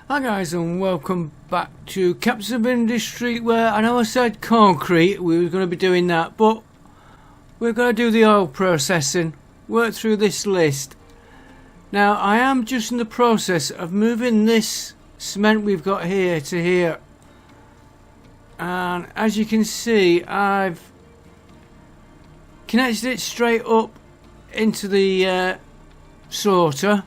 Hi guys, and welcome back to Ep7 Industry, where I know I said concrete, we were going to be doing that, but we're going to do the oil processing, work through this list. Now I am just in the process of moving this cement we've got here to here, and as you can see I've connected it straight up into the sorter.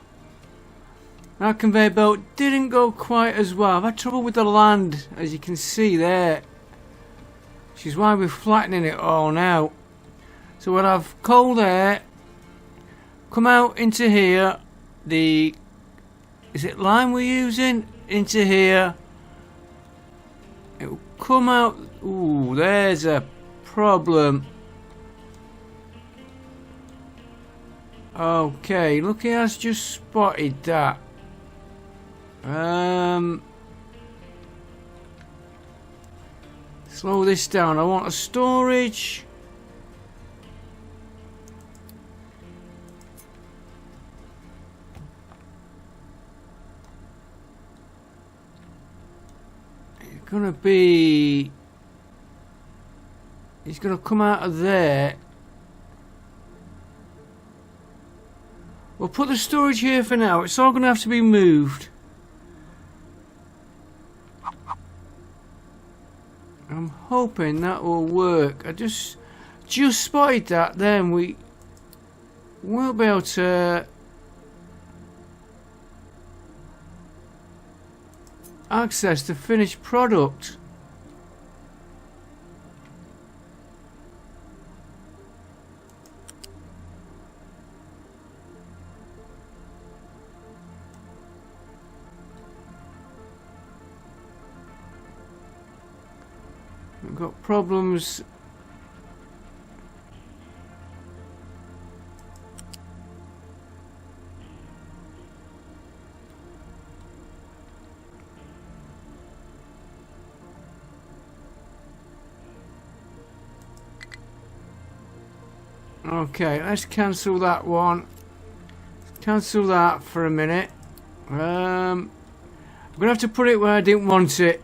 Our conveyor belt didn't go quite as well. I've had trouble with the land, as you can see there, which is why we're flattening it all now. So we'll have cold air come out into here, is it lime we're using? Into here. It will come out. Ooh, there's a problem. Okay, look, he has just spotted that. Slow this down. I want a storage. It's gonna be. It's gonna come out of there. We'll put the storage here for now. It's all gonna have to be moved. I'm hoping that will work. I just spotted that, then we won't be able to access the finished product. We've got problems. Okay, let's cancel that one. Cancel that for a minute. I'm gonna have to put it where I didn't want it.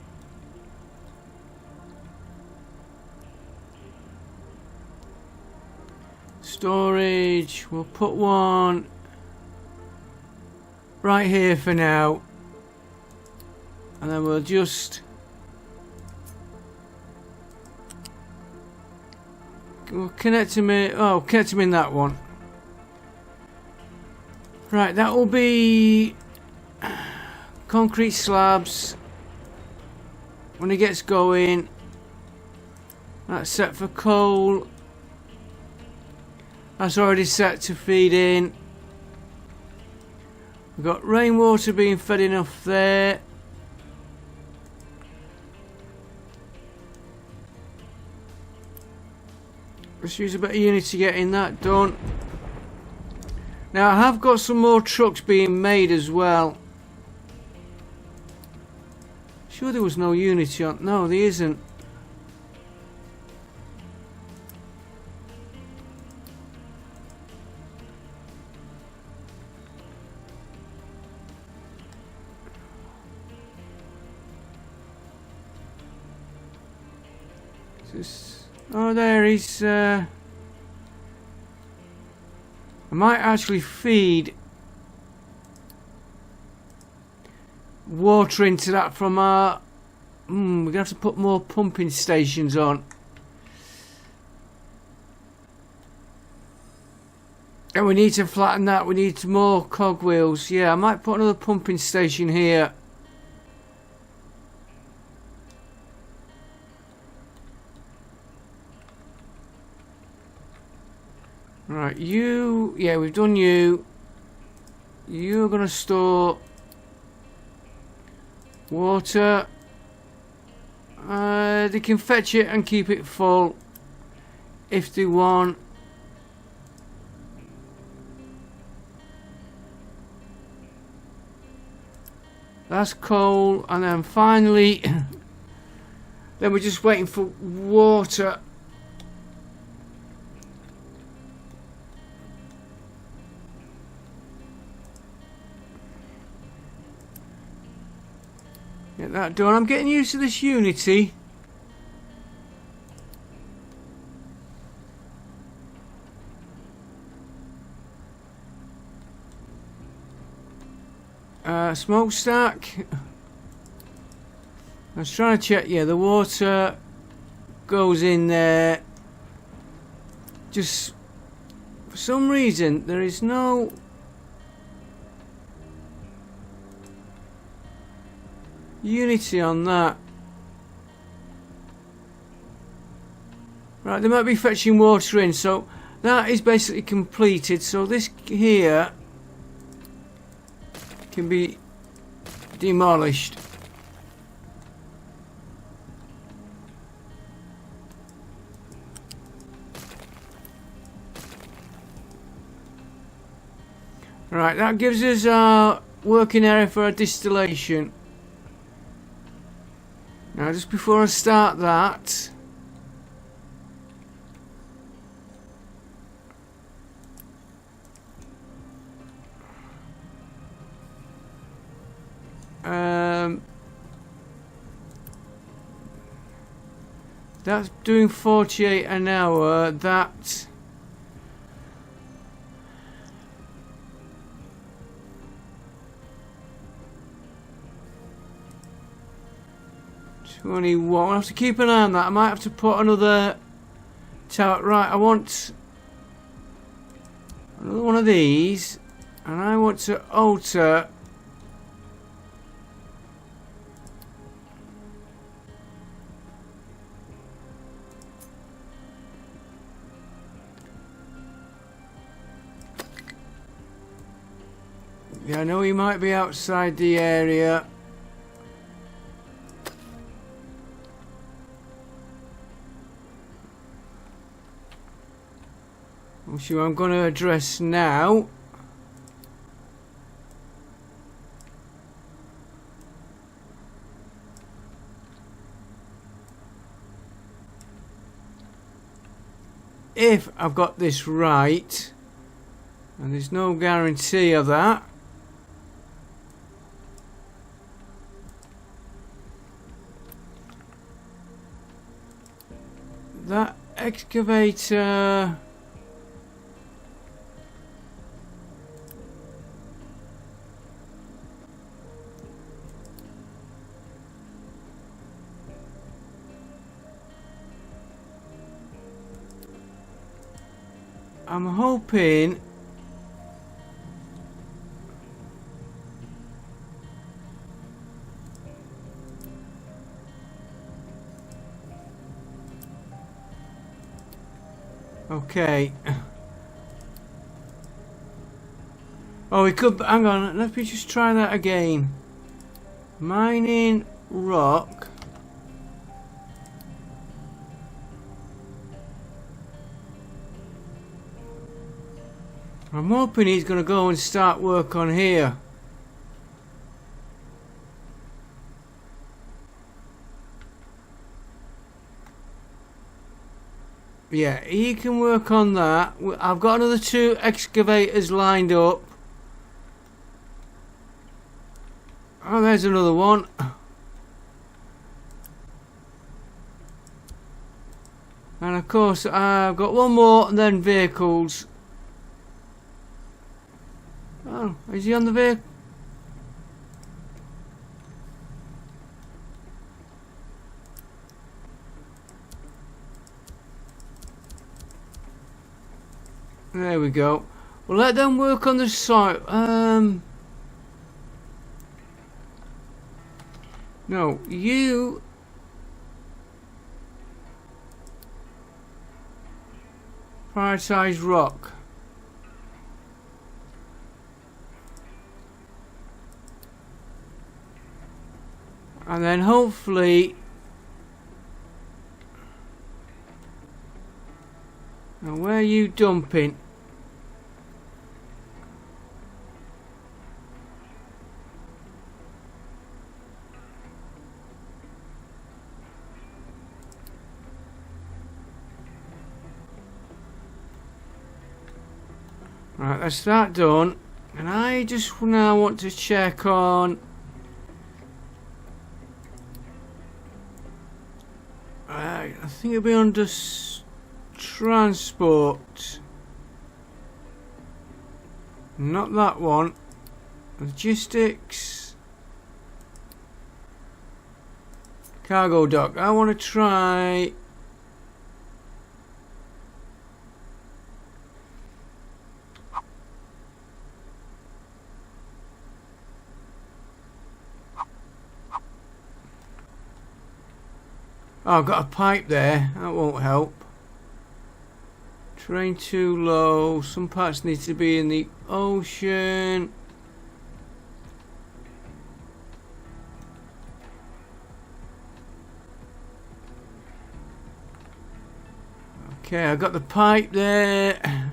Storage, we'll put one right here for now, and then we'll just connect them in. Oh, connect them in that one. Right, that will be concrete slabs when it gets going. That's set for coal. That's already set to feed in. We've got rainwater being fed enough there. Let's use a bit of unity getting that done. Now I have got some more trucks being made as well. Sure there was no unity on. No, there isn't. Oh, there he's. I might actually feed water into that from our. We're gonna have to put more pumping stations on. And we need to flatten that. We need more cogwheels. Yeah, I might put another pumping station here. Right, you, yeah, we've done you. You're gonna store water. They can fetch it and keep it full if they want. That's coal, and then finally, then we're just waiting for water. Get that done. I'm getting used to this Unity. Smokestack. I was trying to check. Yeah, the water goes in there. Just for some reason there is no Unity on that. Right, they might be fetching water in, so that is basically completed. So this here can be demolished. Right, that gives us our working area for our distillation. Now, just before I start that, that's doing 48 an hour. That 21. I'll have to keep an eye on that. I might have to put another tower. Right, I want another one of these, and I want to alter yeah, I know he might be outside the area. Which I'm going to address now. If I've got this right, and there's no guarantee of that. That excavator I'm hoping okay. Oh, we could. Hang on. Let me just try that again. Mining rock. I'm hoping he's going to go and start work on here. Yeah, he can work on that. I've got another 2 excavators lined up. Oh, there's another one. And of course, I've got one more and then vehicles. Oh, is he on the vehicle? There we go. We'll let them work on the site. No, you prioritize rock. And then hopefully now where are you dumping? Right, that's that done. And I just now want to check on I think it'll be under transport. Not that one. Logistics. Cargo dock. I want to try. Oh, I've got a pipe there. That won't help. Terrain too low. Some parts need to be in the ocean. Okay, I got the pipe there.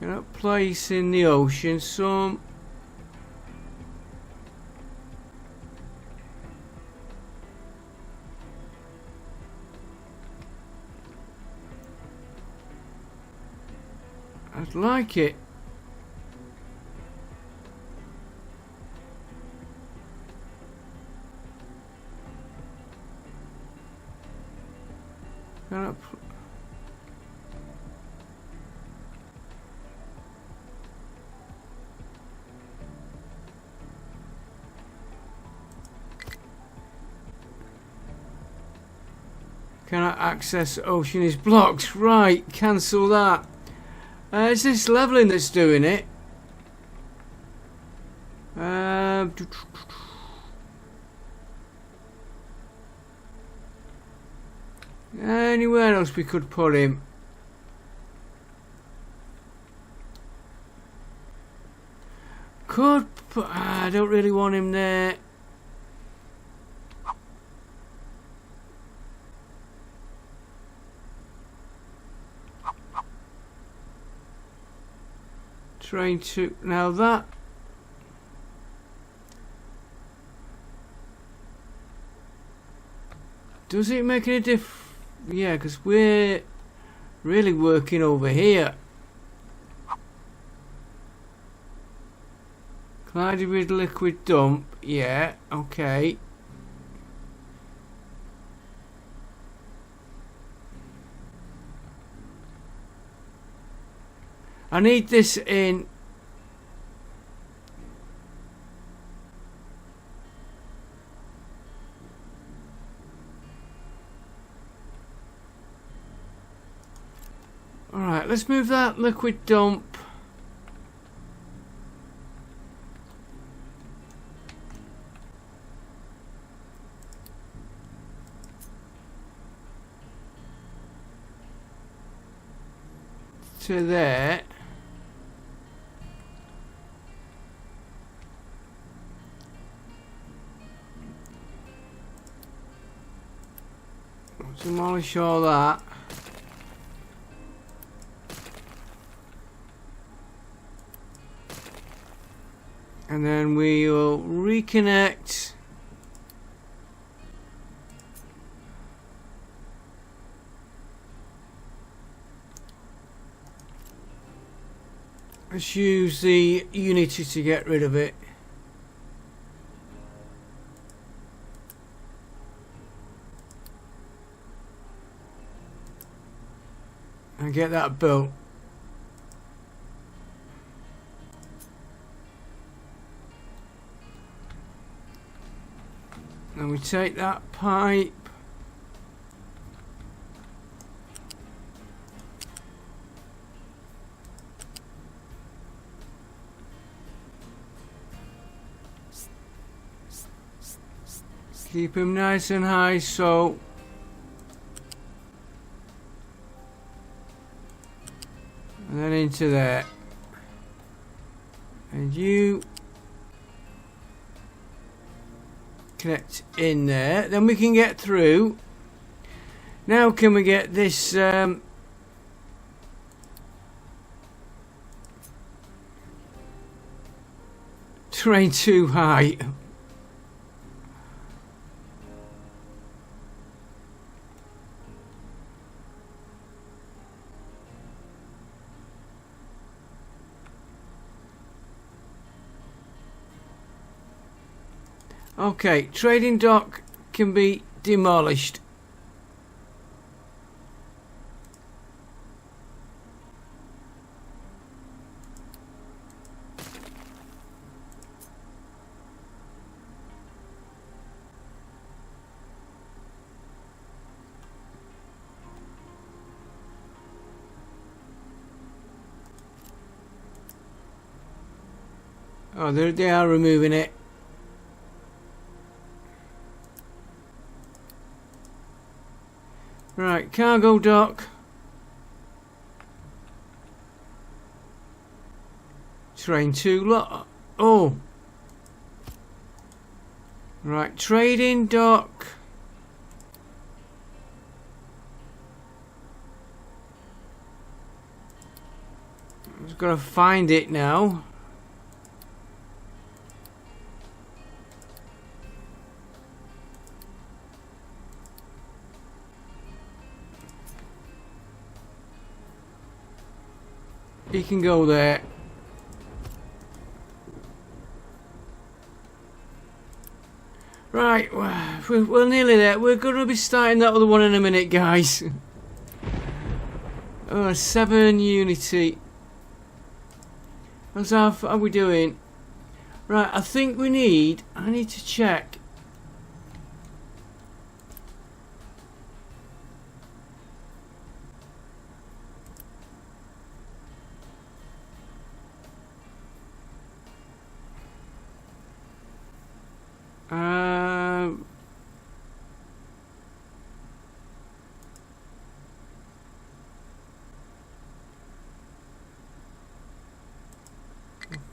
Gonna place in the ocean some. I'd like it. Gonna Cannot access ocean is blocked. Right, cancel that. It's this leveling that's doing it. Anywhere else we could put him? Could put, I don't really want him there. Train to now that does it make any diff? Yeah, because we're really working over here. Collided with liquid dump. Yeah, okay. I need this in. Alright, let's move that liquid dump. To there. Demolish all that. And then we will reconnect. Let's use the Unity to get rid of it. And get that built. And we take that pipe. Keep him nice and high, so and then into there. And you connect in there. Then we can get through. Now can we get this Terrain too high. Okay, trading dock can be demolished. Oh, they are removing it. Right, cargo dock. Train 2 lot. Oh. Right, trading dock. I'm just gotta find it now. You can go there. Right, we're nearly there. We're going to be starting that other one in a minute, guys. 7 Unity. How are we doing? Right, I think I need to check.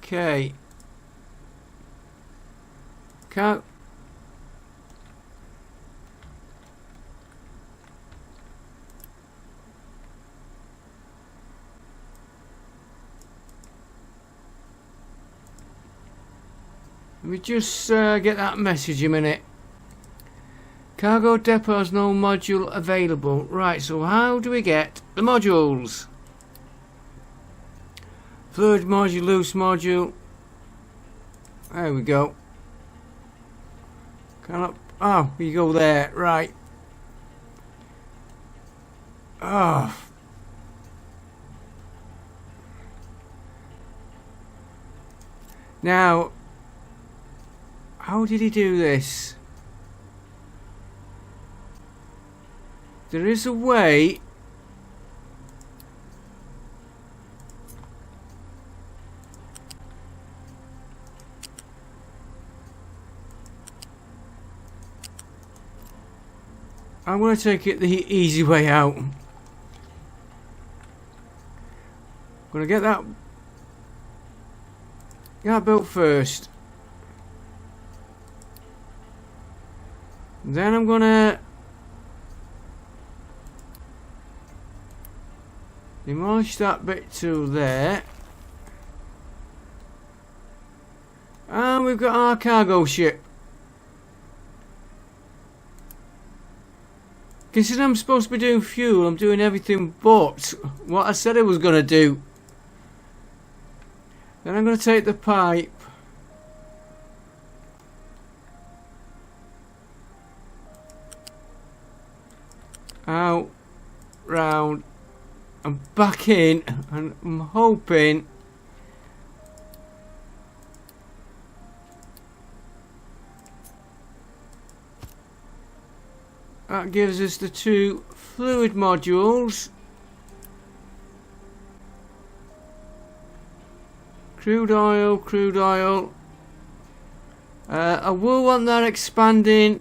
Okay. Can't. Let me just get that message a minute. Cargo depot has no module available. Right, so how do we get the modules? Fluid module, loose module. There we go. Oh, you go there. Right. Oh. Now, how did he do this? There is a way. I'm going to take it the easy way out. I'm going to get that built first. Then I'm going to demolish that bit to there. And we've got our cargo ship. Considering I'm supposed to be doing fuel, I'm doing everything but what I said I was going to do. Then I'm going to take the pipe. Out, round, and back in, and I'm hoping that gives us the 2 fluid modules. Crude oil, crude oil. I will want that expanding,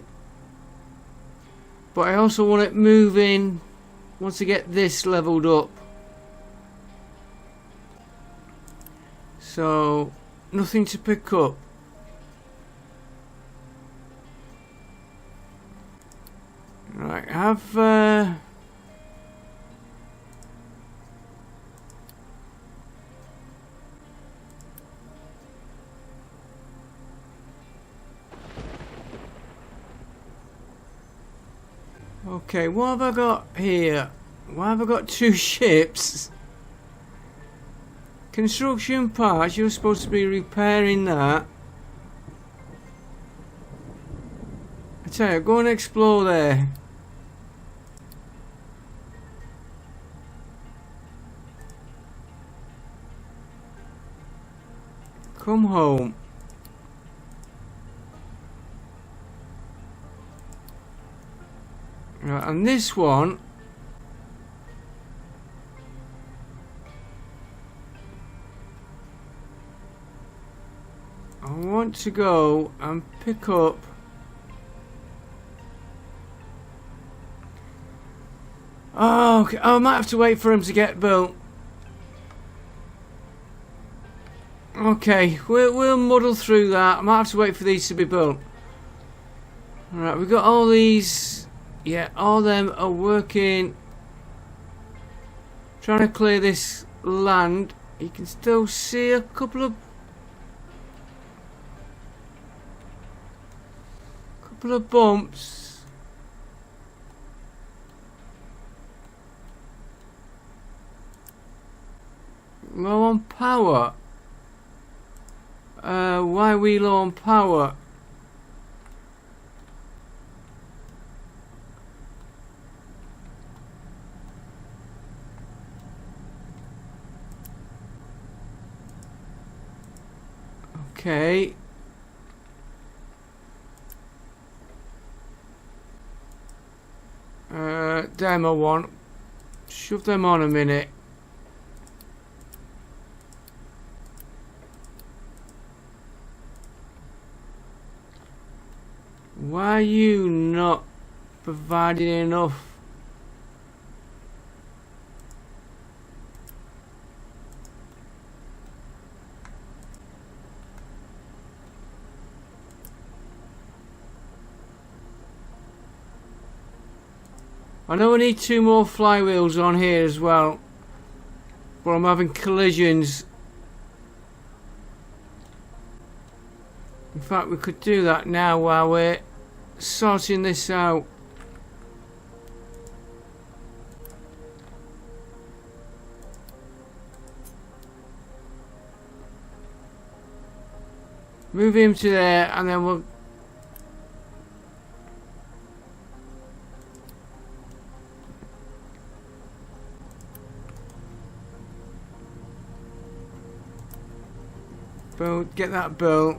but I also want it moving once I get this leveled up. So, nothing to pick up. Right, have Okay, what have I got here? Why have I got two ships? Construction parts, you're supposed to be repairing that. I tell you, go and explore there. Come home. Right, and this one, I want to go and pick up okay. I might have to wait for him to get built. Okay, we'll muddle through that. I might have to wait for these to be built. Alright, we've got all these. Yeah, all them are working. Trying to clear this land. You can still see a couple of bumps. Low on power. Why are we low on power? Okay. Demo one. Shove them on a minute. Why are you not providing enough? I know we need 2 more flywheels on here as well, but I'm having collisions. In fact, we could do that now while we're sorting this out. Move him to there and then we'll... build, get that built.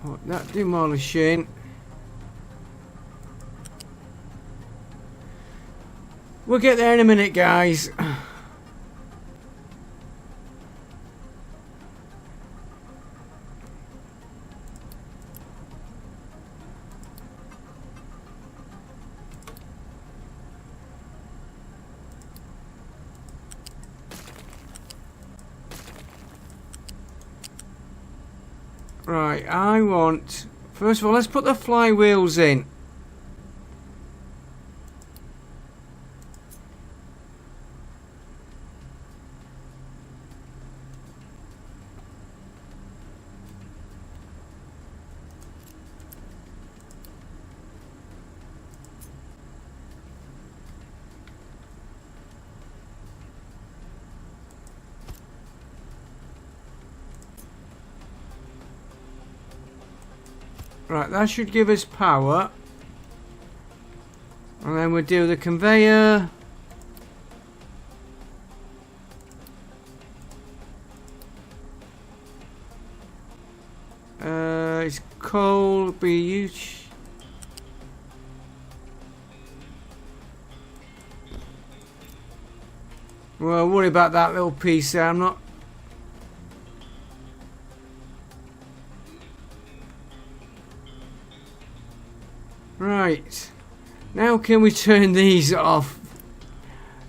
Oh, that demolishing. We'll get there in a minute, guys. Right, I want... First of all, let's put the flywheels in. Right, that should give us power. And then we'll do the conveyor. It's coal, be huge. Well, worry about that little piece there. I'm not... Right, now can we turn these off?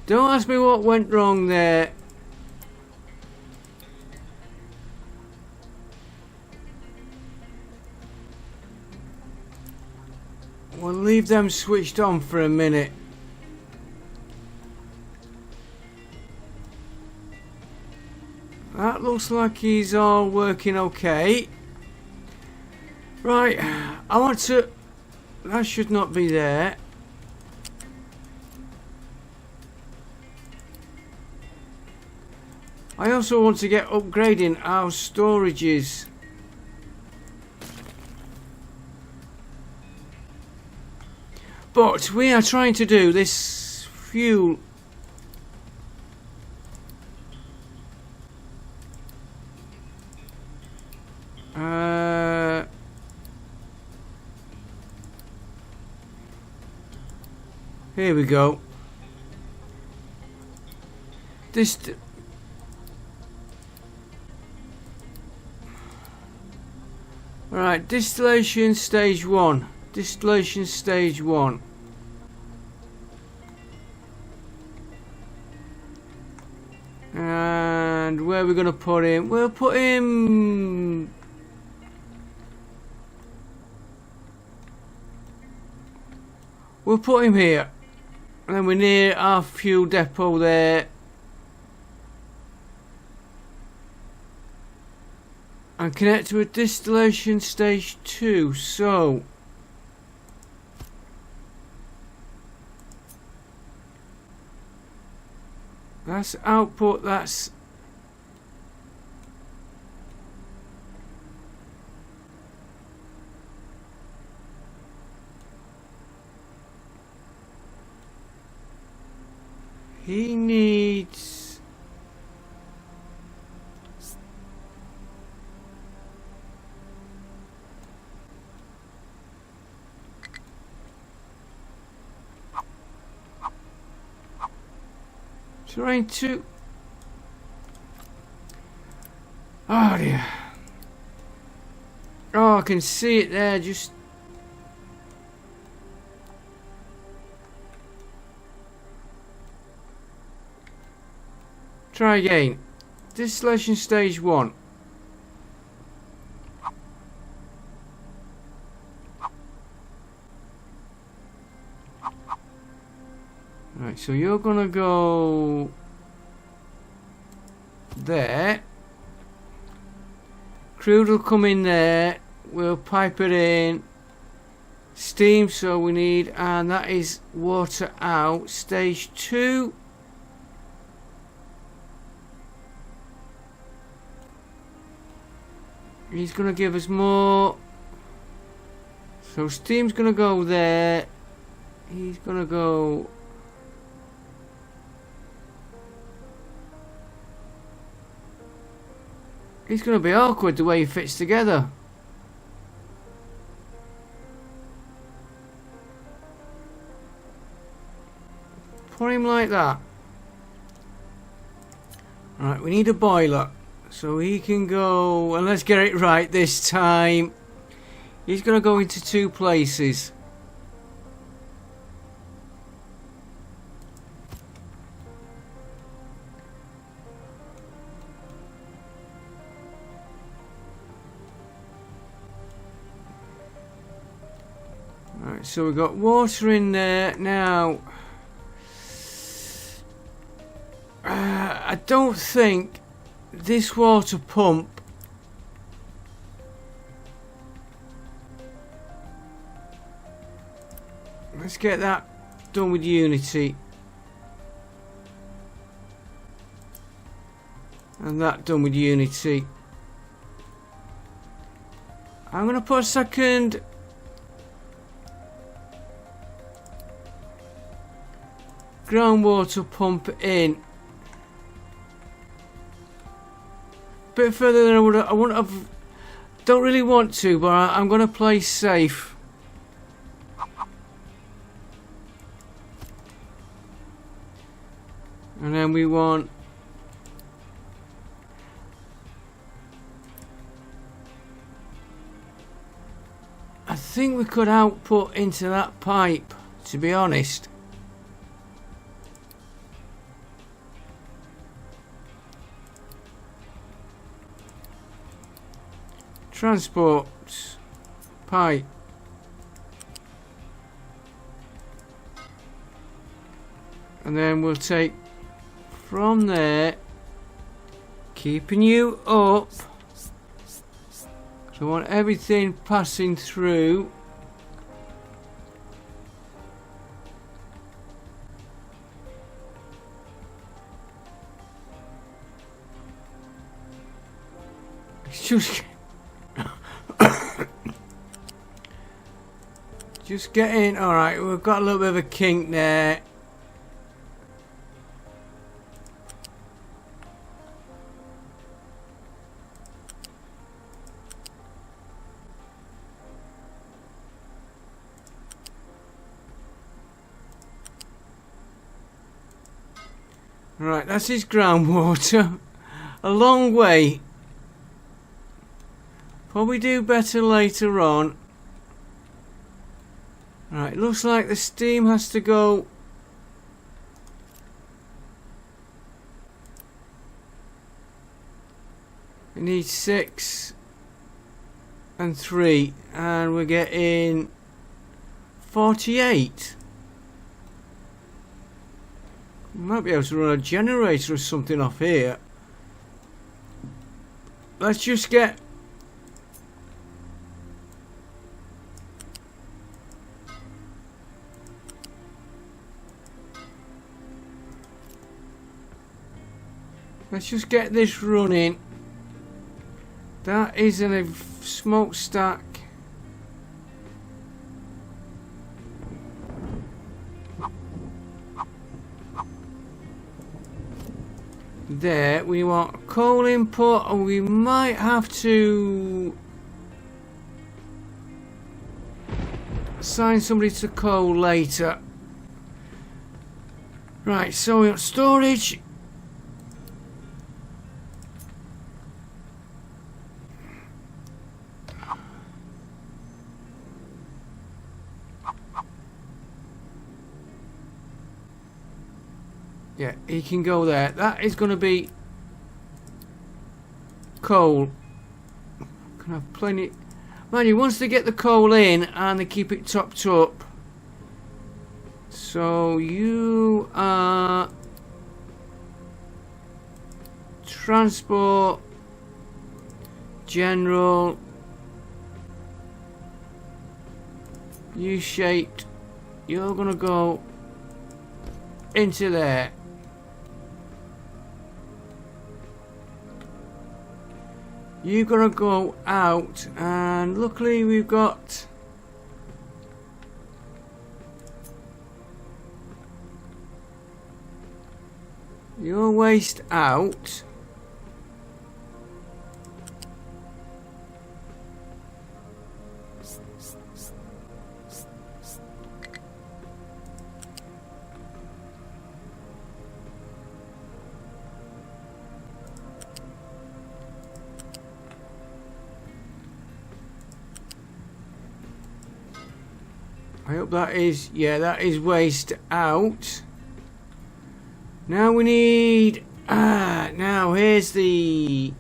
Don't ask me what went wrong there. We'll leave them switched on for a minute. That looks like he's all working okay. Right, I want to... That should not be there. I also want to get upgrading our storages. But we are trying to do this fuel. Here we go. Right, distillation stage 1. Distillation stage 1. And where are we going to put him? We'll put him... We'll put him here. And then we're near our fuel depot there. And connect to a distillation stage 2. So... That's output, that's... He needs... Trying to... Oh dear. Oh, I can see it there, just... Try again. Distillation stage 1. Right, so you're gonna go there. Crude will come in there. We'll pipe it in. Steam, so we need, and that is water out. Stage 2. He's gonna give us more. So steam's gonna go there. He's gonna go. It's gonna be awkward the way he fits together. Put him like that. Right, we need a boiler. So he can go, and let's get it right this time. He's gonna go into 2 places. Alright, so we've got water in there. Now, I don't think this water pump let's get that done with Unity and that done with Unity. I'm gonna put a second groundwater pump in. Bit further than I wouldn't have. Don't really want to, but I'm gonna play safe. And then we want. I think we could output into that pipe, to be honest. Transport pipe. And then we'll take from there, Keeping you up. So I want everything passing through. It's just getting. Alright, we've got a little bit of a kink there. Right, that's his groundwater. A long way. Probably do better later on. Right, looks like the steam has to go. We need 6 and 3, and we're getting 48. Might be able to run a generator or something off here. Let's just get. Let's just get this running. That is in a smokestack. There, we want coal input, and we might have to assign somebody to coal later. Right, so we got storage. Yeah, he can go there. That is going to be coal. Can have plenty. Man, he wants to get the coal in and they keep it topped up. So you are transport, general, U-shaped. You're going to go into there. You're gonna go out, and luckily we've got your waste out. I hope that is, yeah, that is waste out. Now we need, now here's the,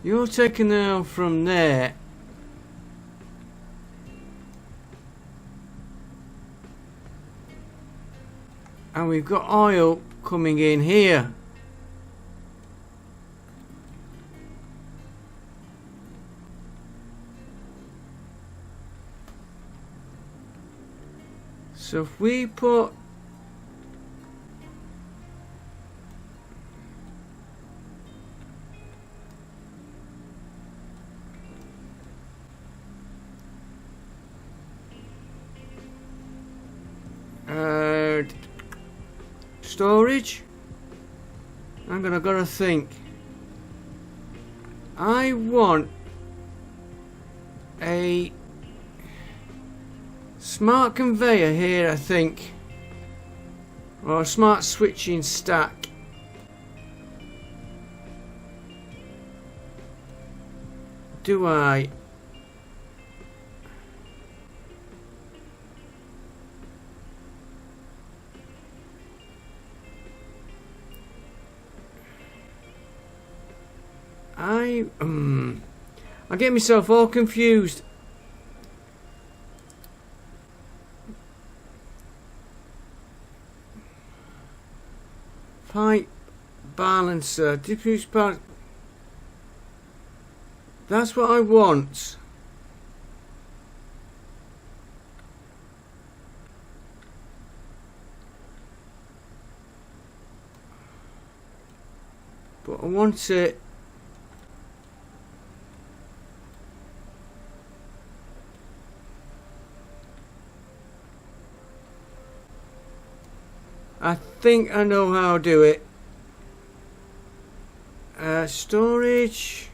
you're taking them from there. And we've got oil coming in here. So if we put storage, I'm gonna gotta think. I want a smart conveyor here, I think, or a smart switching stack. Do I? I get myself all confused. Pipe balancer. Diffuse balance. That's what I want. But I want it. I think I know how to do it. Storage.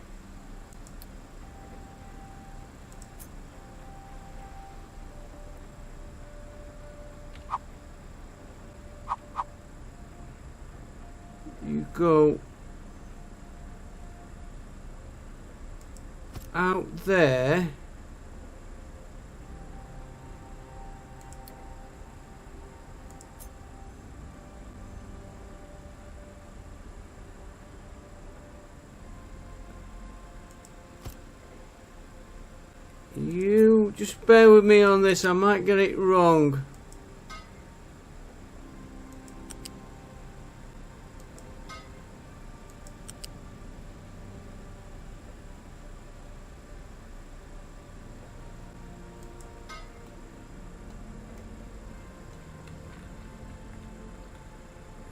You go out there. You just bear with me on this, I might get it wrong.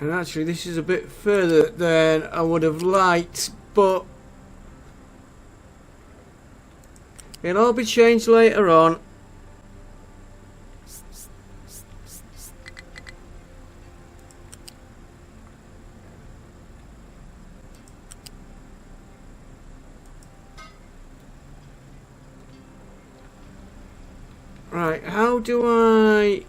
And actually this is a bit further than I would have liked, but it'll all be changed later on. Right, how do I...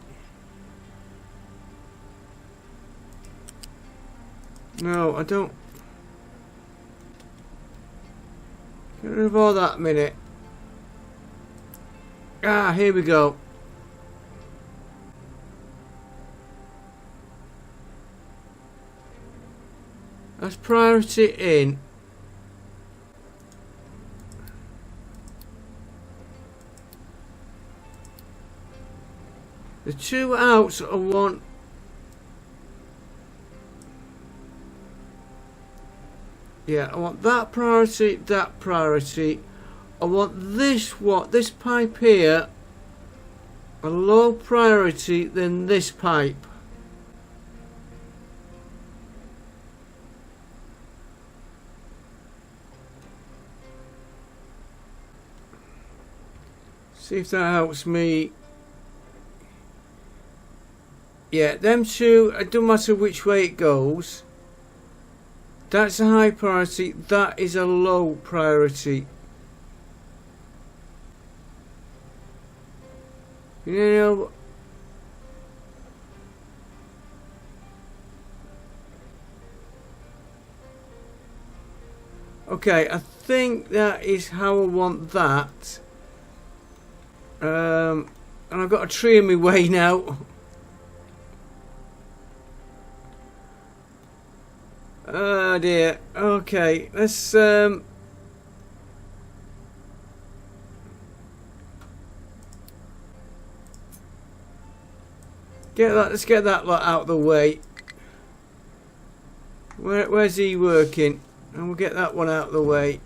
No, I don't... Get rid of all that minute. Ah, here we go. That's priority in. The two outs I want. Yeah, I want that priority, that priority. I want this this pipe here a low priority than this pipe. See if that helps me. Yeah, them two, it doesn't matter which way it goes. That's a high priority, that is a low priority. You know, okay, I think that is how I want that. And I've got a tree in my way now. Oh dear. Okay, let's let's get that lot out of the way. Where's he working? And we'll get that one out of the way.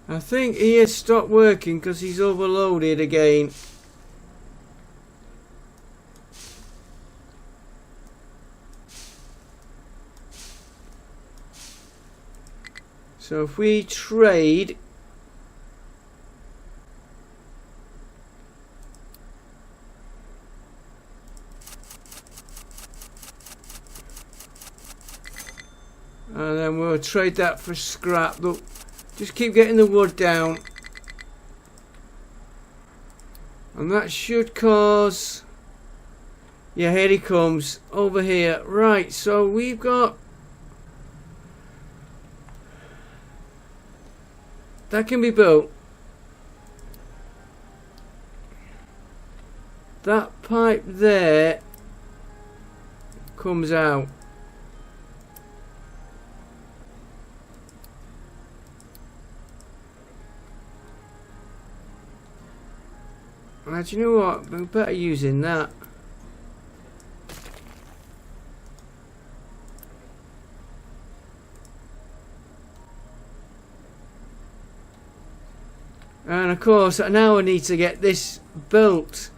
I think he has stopped working because he's overloaded again. So if we trade, and then we'll trade that for scrap. Look, just keep getting the wood down, and that should cause, yeah, here he comes over here. Right, so we've got that can be built. That pipe there comes out. Now, do you know what? We're better using that. And of course now I need to get this built,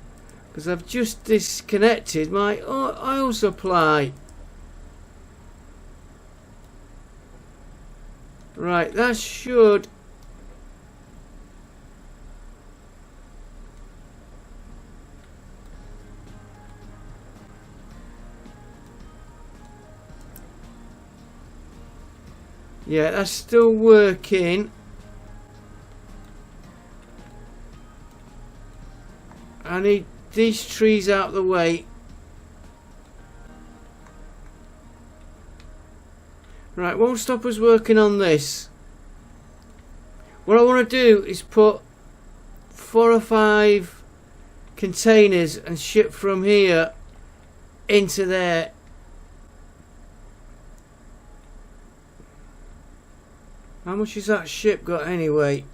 because I've just disconnected my oil supply. Right, that should... Yeah, that's still working. I need these trees out of the way. Right, won't stop us working on this. What I want to do is put 4 or 5 containers and ship from here into there. How much has that ship got anyway?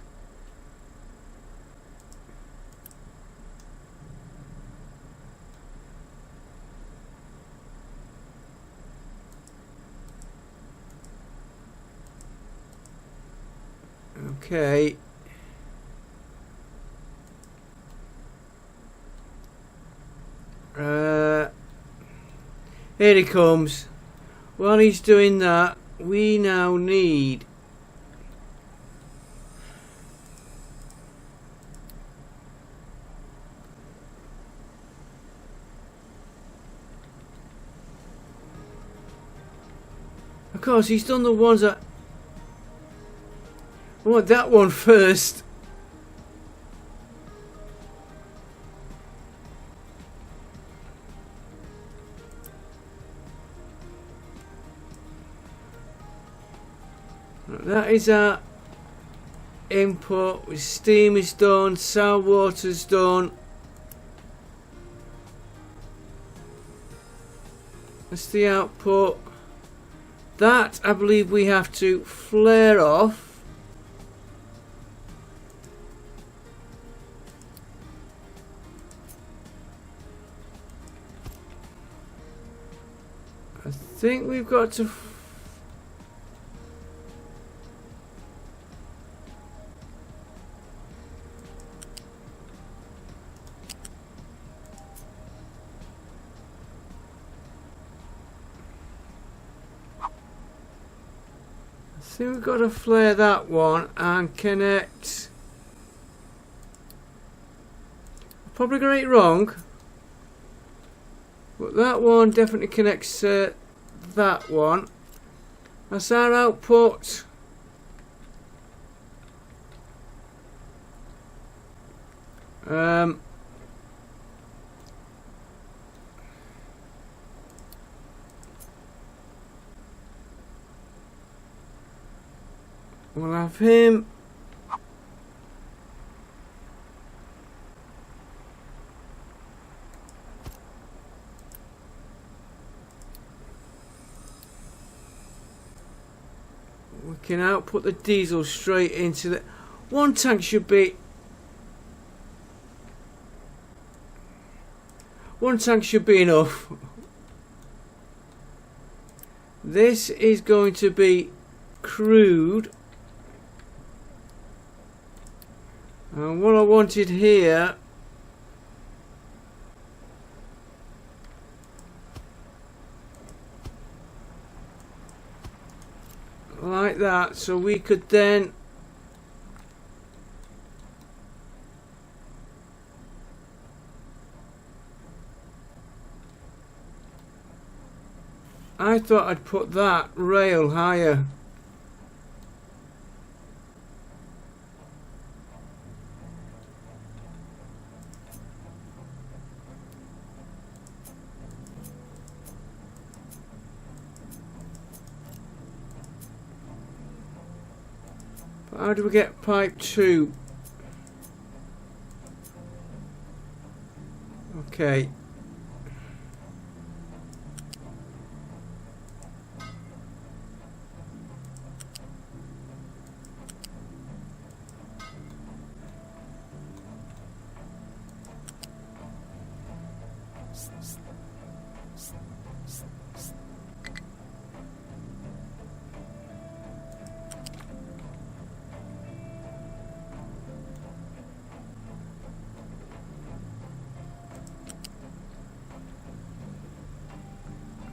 Okay. Here he comes. While he's doing that, we now need... Of course, he's done the ones that... I want that one first. That is our input. Steam is done. Sour water's done. That's the output. That, I believe, we have to flare off. I think we've got to... I think we've got to flare that one and connect... Probably got it wrong. But that one definitely connects to that one. That's our output. We'll have him. We can output the diesel straight into the... One tank should be... One tank should be enough. This is going to be crude. And what I wanted here... like that, so we could then I thought I'd put that rail higher. How do we get pipe 2? Okay.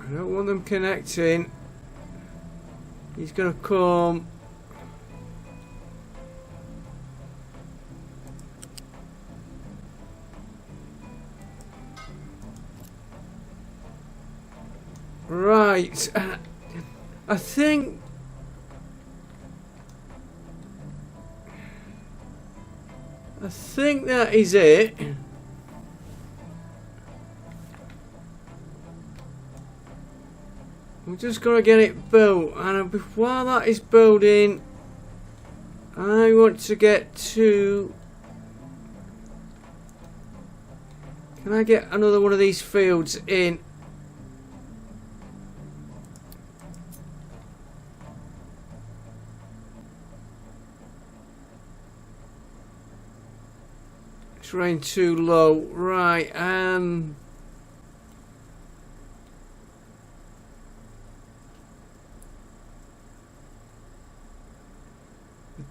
I don't want them connecting. He's gonna come. Right. I think that is it. We're just gonna get it built, and while that is building, I want to get to. Can I get another one of these fields in? It's rain too low, right? I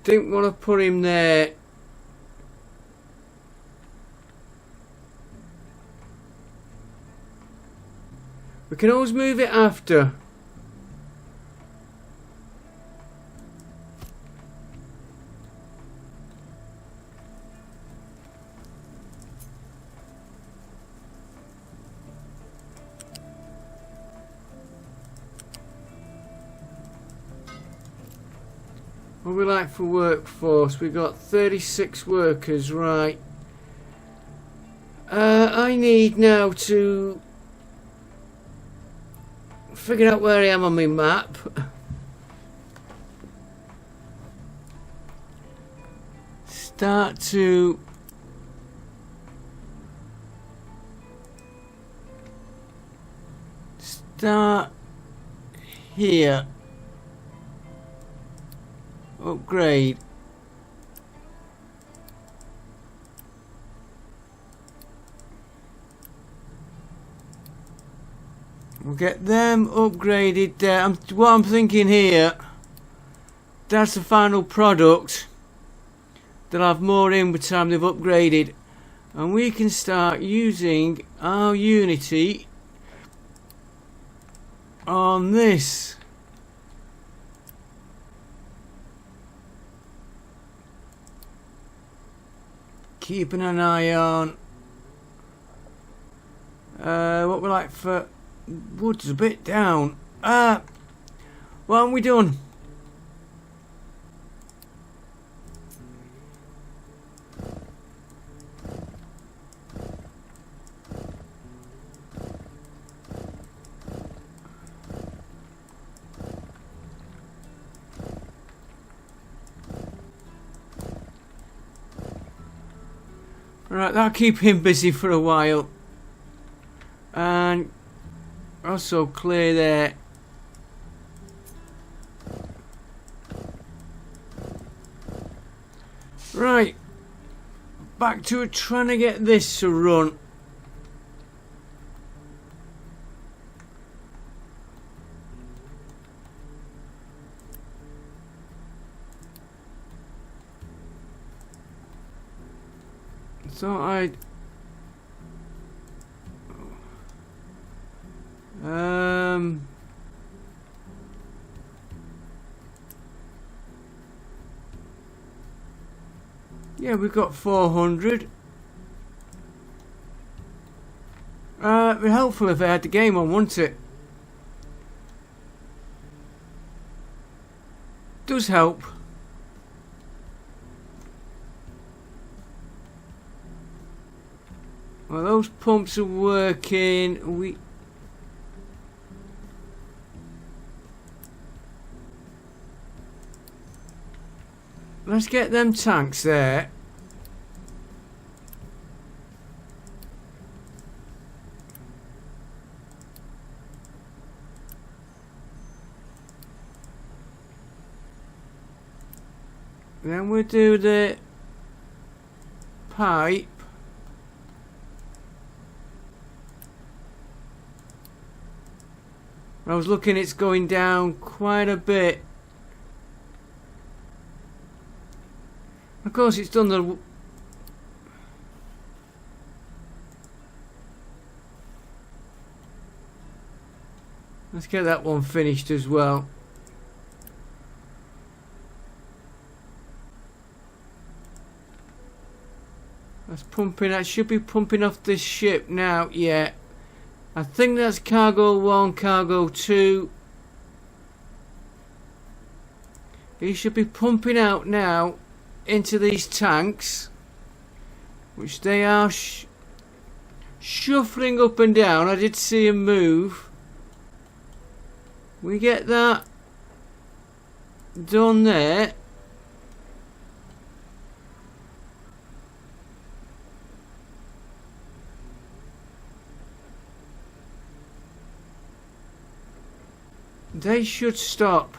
didn't want to put him there. We can always move it after. What we like for workforce? We got 36 workers, right? I need now to figure out where I am on my map. Start here. Upgrade. We'll get them upgraded there. What I'm thinking here, that's the final product. They'll have more in by the time they've upgraded. And we can start using our Unity on this. Keeping an eye on what we like for wood's a bit down. What have we done? Right, that'll keep him busy for a while. And also clear there. Right, back to trying to get this to run. So yeah, we've got 400. It'd be helpful if I had the game on, wouldn't it? Does help. Well, those pumps are working. Let's get them tanks there. Then we'll do the pipe. I was looking, it's going down quite a bit. Of course, it's done the... Let's get that one finished as well. That's pumping. That should be pumping off this ship now. Yeah, I think that's cargo 1, cargo 2. He should be pumping out now into these tanks, which they are shuffling up and down. I did see him move. We get that done there. They should stop.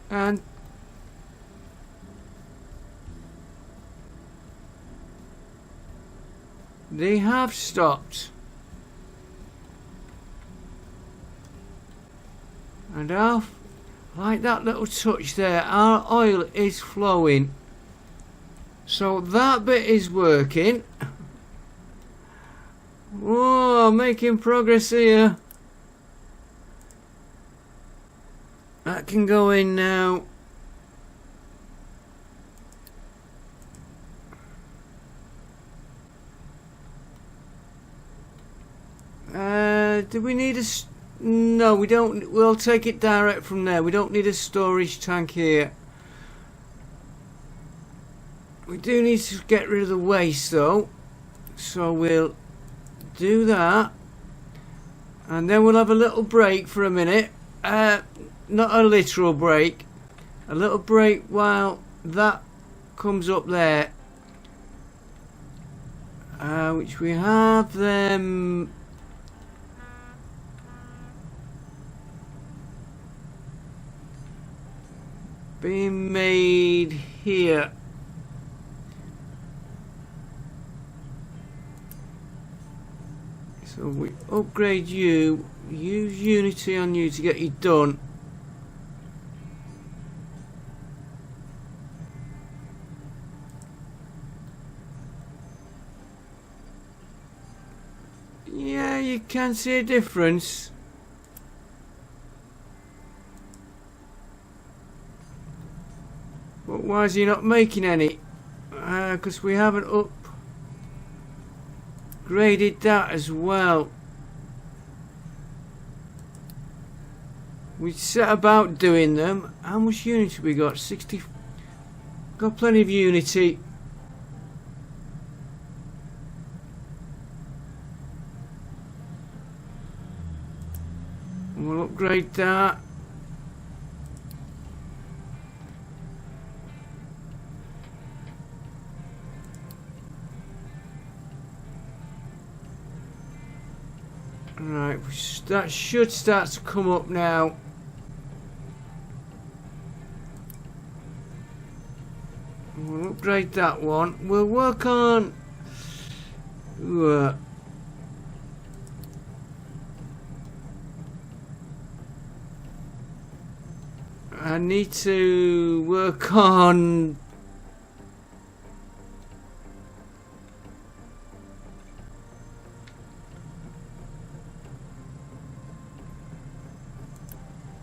And they have stopped. And I like that little touch there. Our oil is flowing. So that bit is working. Whoa, making progress here. That can go in now. Do we need a... No, we don't. We'll take it direct from there. We don't need a storage tank here. We do need to get rid of the waste though. So we'll do that. And then we'll have a little break for a minute. Not a literal break. A little break while that comes up there. Which we have them... being made here. So we upgrade you, use Unity on you to get you done. Yeah, you can see a difference. But why is he not making any? Because we haven't upgraded that as well. We set about doing them. How much Unity we got? 60. Got plenty of Unity. We'll upgrade that. Right, that should start to come up now. We'll upgrade that one. We'll work on... I need to work on...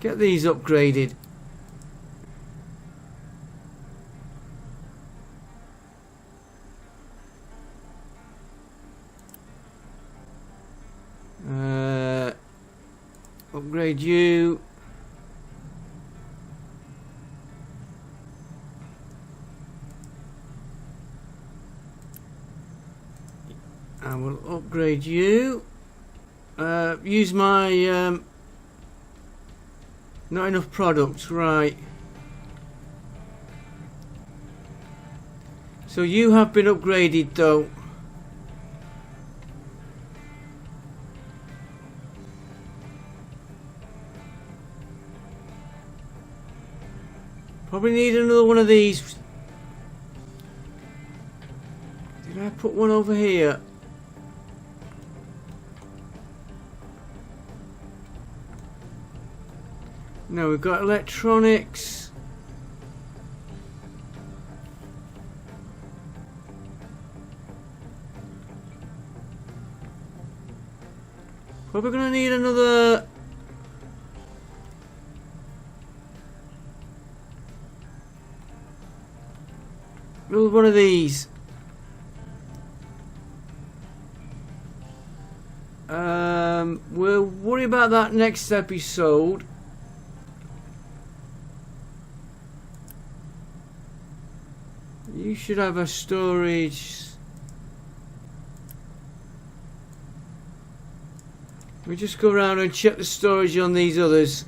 get these upgraded. Upgrade you. I will upgrade you. Use my not enough products, right. So you have been upgraded though. Probably need another one of these. Did I put one over here? No, we've got electronics. Probably gonna need another one of these. We'll worry about that next episode. You should have a storage. We just go around and check the storage on these others.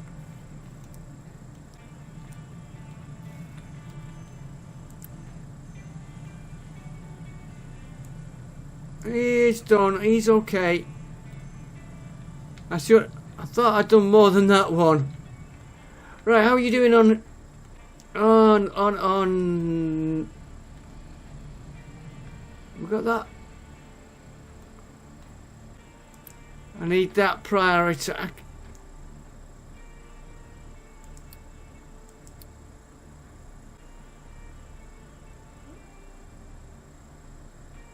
He's done. He's okay. I thought I'd done more than that one. Right, how are you doing on? We got that. I need that prior attack.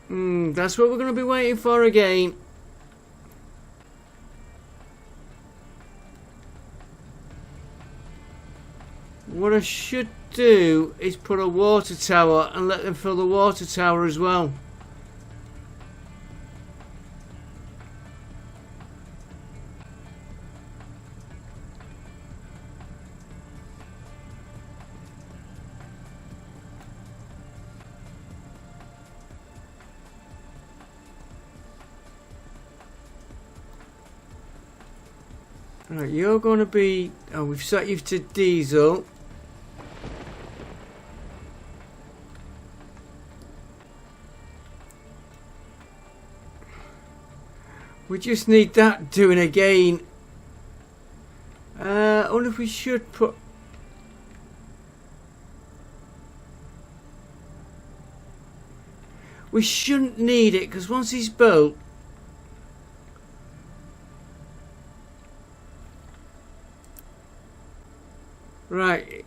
That's what we're going to be waiting for again. What I should do is put a water tower and let them fill the water tower as well. Right, you're going to be... Oh, we've set you to diesel. We just need that doing again. I wonder if we should put... We shouldn't need it, because once he's built... Right,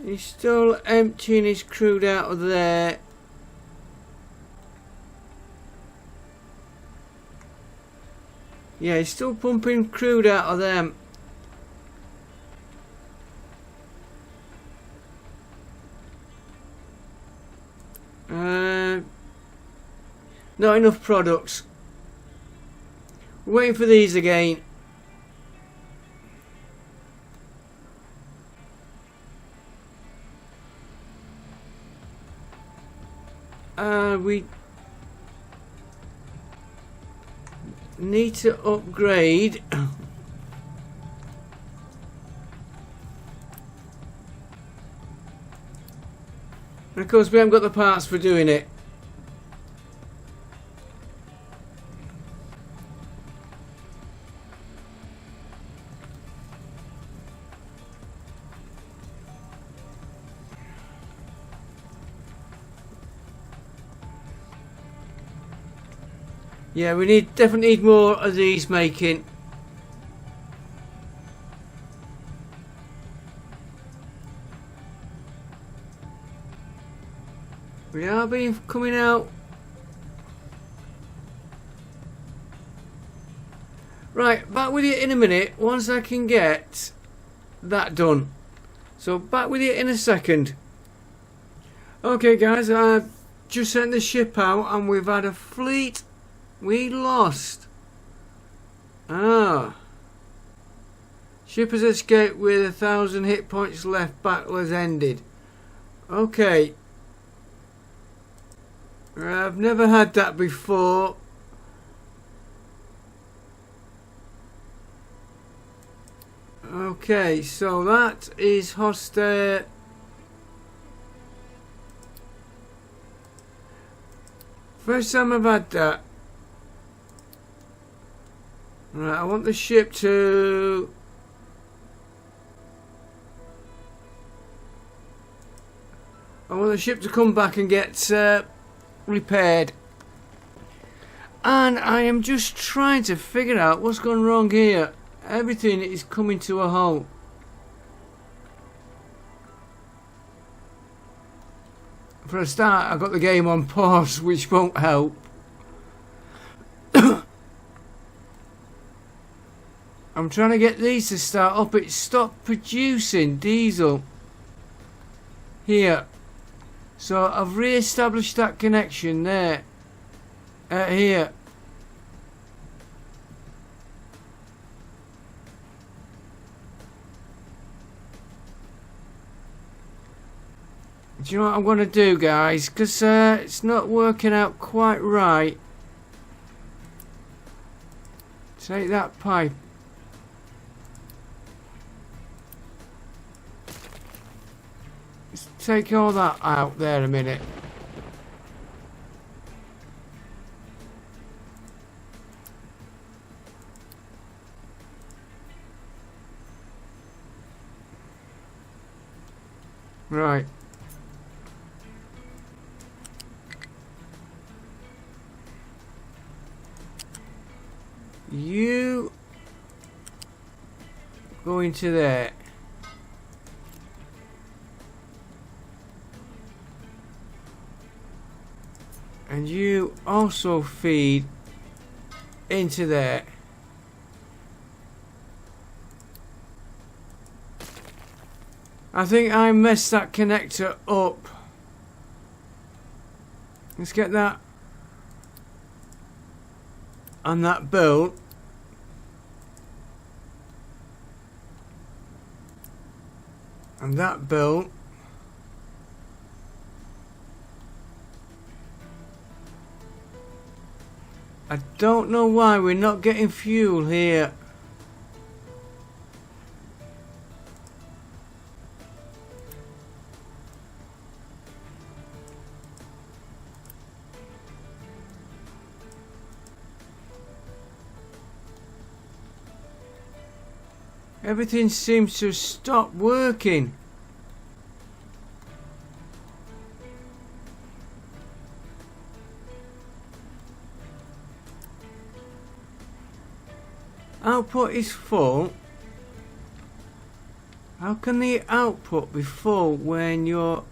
he's still emptying his crude out of there. Yeah, he's still pumping crude out of them. Not enough products. We're waiting for these again. We need to upgrade. And of course we haven't got the parts for doing it. Yeah, we definitely need more of these making. We are being coming out. Right, back with you in a minute once I can get that done. So back with you in a second. Okay guys, I've just sent the ship out and we've had a fleet. We lost. Ship has escaped with 1,000 hit points left. Battle has ended. Okay. I've never had that before. Okay, so that is hostile. First time I've had that. Right, I want the ship to... I want the ship to come back and get repaired. And I am just trying to figure out what's gone wrong here. Everything is coming to a halt. For a start, I got the game on pause, which won't help. I'm trying to get these to start up. It stopped producing diesel here. So I've re-established that connection there. Here. Do you know what I'm going to do, guys? Because it's not working out quite right. Take that pipe. Let's take all that out there a minute. Right. You go into there. And you also feed into there. I think I messed that connector up. Let's get that on that bolt. And that bolt. I don't know why we're not getting fuel here. Everything seems to stop working. Output is full. How can the output be full when you're...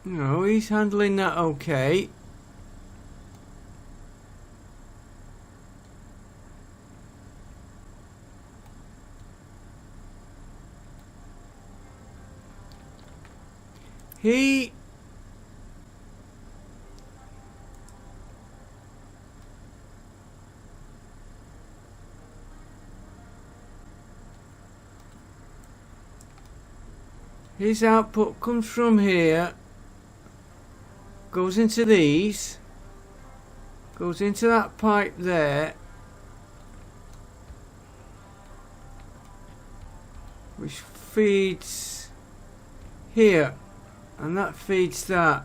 No, he's handling that okay. He... His output comes from here, goes into these, goes into that pipe there, which feeds here, and that feeds that.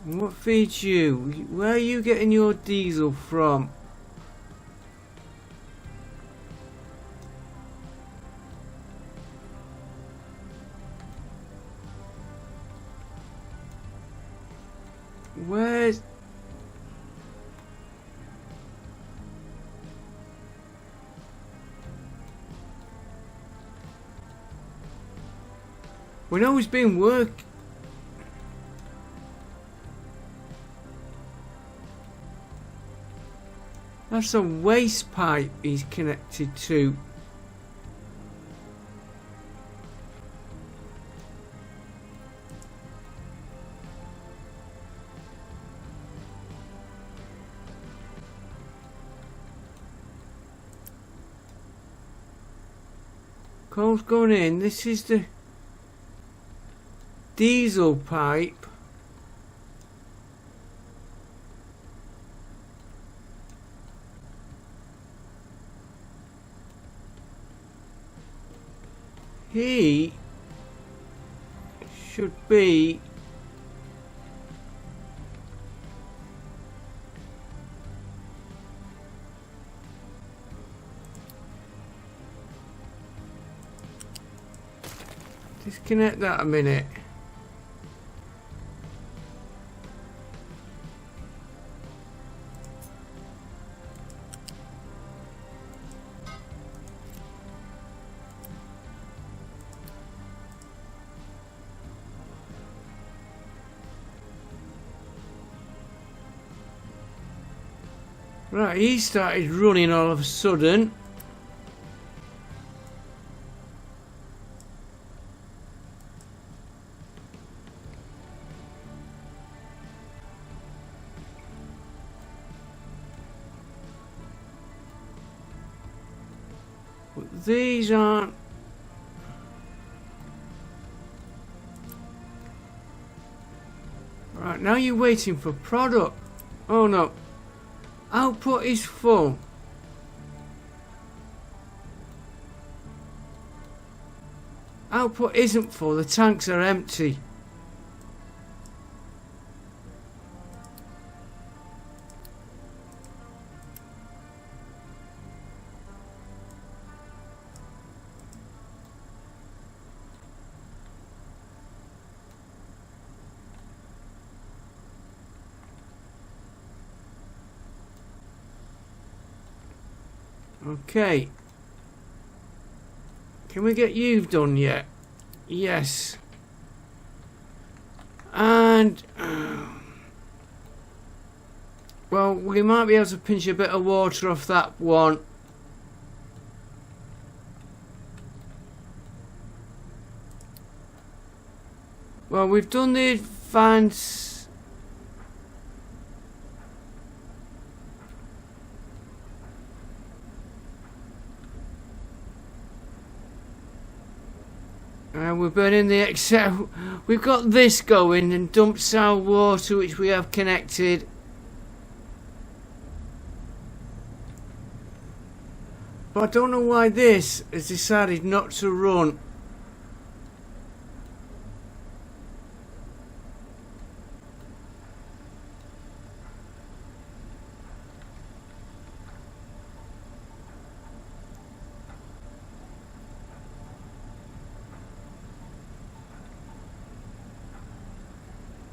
And what feeds you? Where are you getting your diesel from? Where's... We know he's been work... That's a waste pipe he's connected to. Coal's going in. This is the diesel pipe. He should be Disconnect that a minute. Right, he started running all of a sudden. But these aren't. Right, now you're waiting for product. Oh no. Output is full. Output isn't full, the tanks are empty. Okay. Can we get you done yet? Yes. And well, we might be able to pinch a bit of water off that one. Well, we've done the advance. We're burning the Excel. We've got this going and dump sour water, which we have connected. But I don't know why this has decided not to run.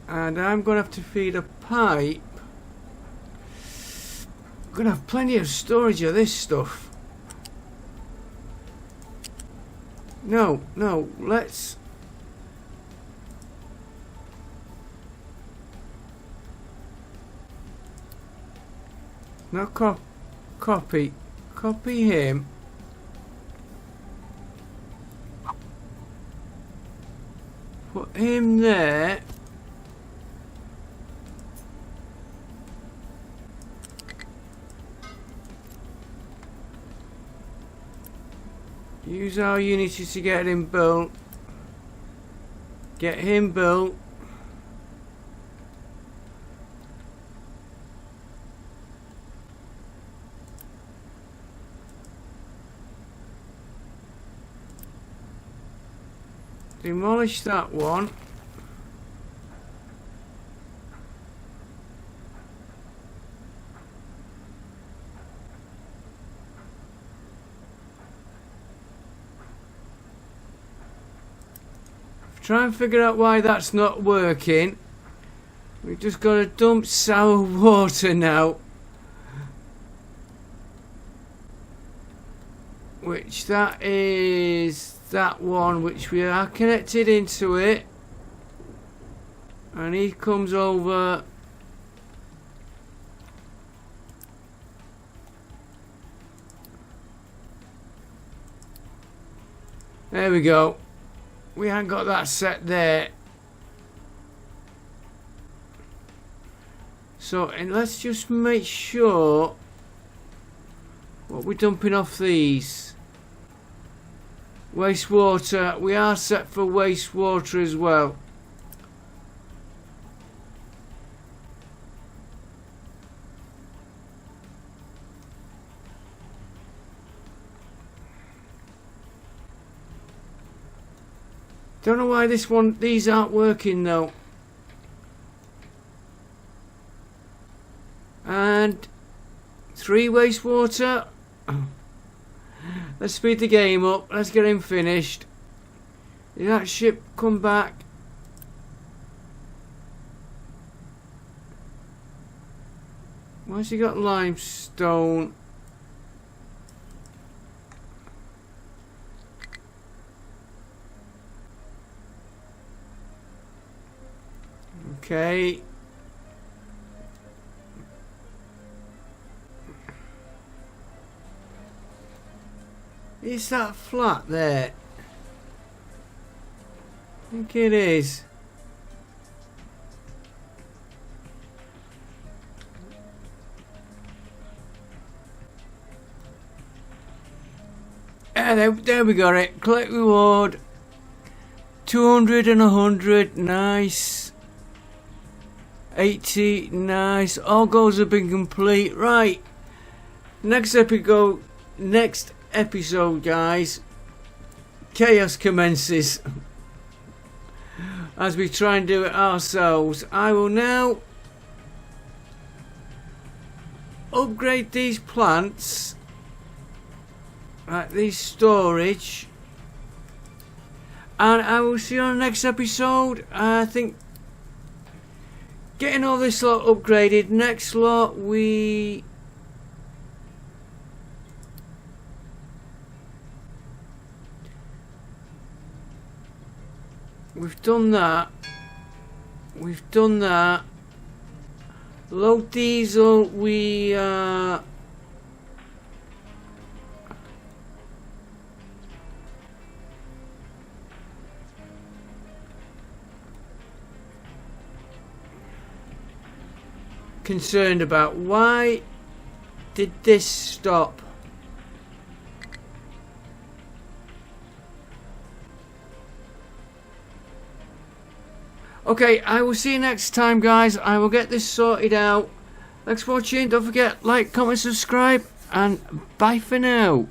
And I'm going to have to feed a pipe. I'm going to have plenty of storage of this stuff. No, let's... Now copy him. Put him there. Use our Unity to get him built. Get him built. Demolish that one. Try and figure out why that's not working. We've just got to dump sour water now. Which that is that one which we are connected into it. And he comes over. There we go. We haven't got that set there. So, and let's just make sure what we're dumping off these. Wastewater. We are set for wastewater as well. Don't know why these aren't working though. And 3 wastewater. Let's speed the game up. Let's get him finished. Did that ship come back? Why's he got limestone? Okay. Is that flat there? I think it is. There we got it. Collect reward. 200 and 100. Nice. 80. Nice. All goals have been complete. Right. Next episode, guys. Chaos commences. As we try and do it ourselves. I will now upgrade these plants. Right, these storage. And I will see you on the next episode. I think getting all this lot upgraded. Next lot we've done that. We've done that. Low diesel we concerned about. Why did this stop? Okay, I will see you next time, guys. I will get this sorted out. Thanks for watching. Don't forget, like, comment, subscribe, and bye for now.